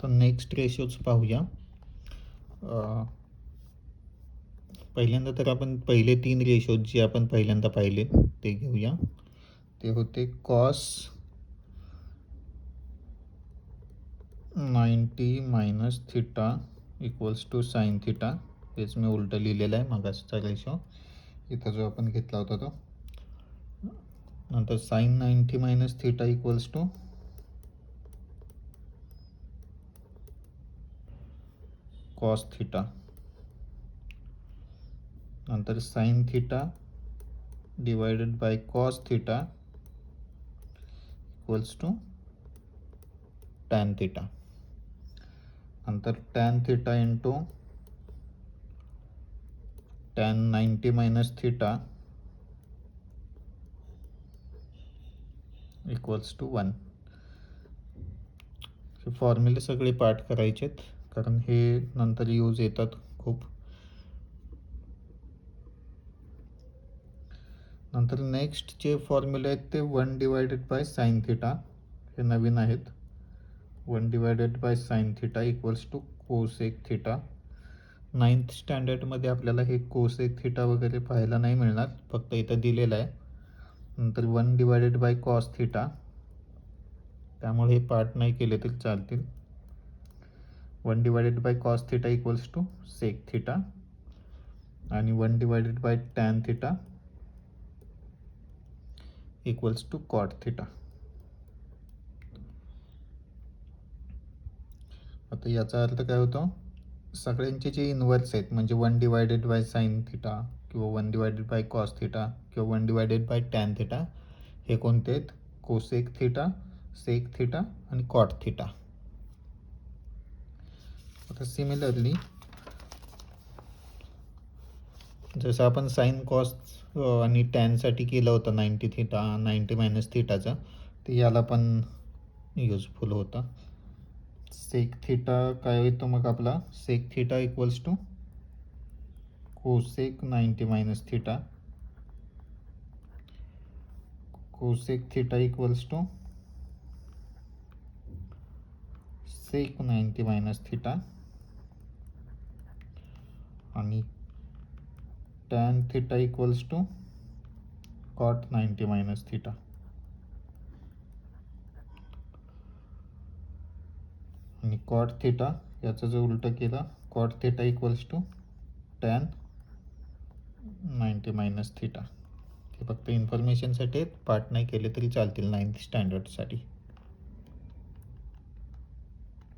तर next ratios पाहूया. पहिल्यांदा तर आपण पहिले 3 रेशोज जे आपण पहिल्यांदा पाहिले ते घेऊया. ते होते cos 90 minus theta equals to sine theta. तेच मी उलटं लिहिलेलं आहे मागासचा रेशो, इथं जो आपण घेतला होता तो. नंतर sine 90 minus theta equals to cos theta. नंतर sine theta divided by cos theta equals to tan theta. नंतर tan theta into tan 90 minus theta equals to 1. हे फॉर्म्युले सगळे पाठ करायचेत कारण हे नंतर यूज येतात खूप. नंतर नेक्स्ट जे फॉर्म्युले आहेत ते 1 डिवायडेड बाय साइन थिटा, हे नवीन आहेत. 1 divided by sine theta equals to cosec theta. 9th स्टँडर्डमध्ये आपल्याला हे कोसेक थिटा वगैरे पाहायला नाही मिळणार, फक्त इथं दिलेलं आहे. नंतर 1 डिवायडेड बाय कॉस थिटा, त्यामुळे हे पार्ट नाही केले तरी चालतील. 1 divided by cos theta equals to sec theta आणि 1 divided by tan theta equals to cot theta. आता याचा अर्थ काय होतो, सगळ्यांचे जे इन्व्हर्स आहेत म्हणजे 1 डिवायडेड बाय साइन थिटा किंवा 1 डिवायडेड बाय कॉस थिटा किंवा 1 डिवायडेड बाय टॅन थिटा, हे कोणते आहेत? कोसेक थिटा, सेक थिटा आणि कॉट थिटा. आता सिमिलरली जसं आपण साइन कॉस आणि टॅनसाठी केलं होतं 90 थिटा 90 मायनस थिटाचा, तर याला पण युजफुल होतं. सेक थिटा काय होतं मग आपला? Sec theta equals to cosec 90 minus theta. Cosec theta equals to sec 90 minus theta आणि tan theta equals to cot 90 minus theta. आणि कॉट थिटा याचं जो उलटं केलं, cot theta equals to tan 90 minus theta. हे फक्त इन्फॉर्मेशनसाठी पार्ट नाही केले तरी चालतील 9th स्टँडर्डसाठी.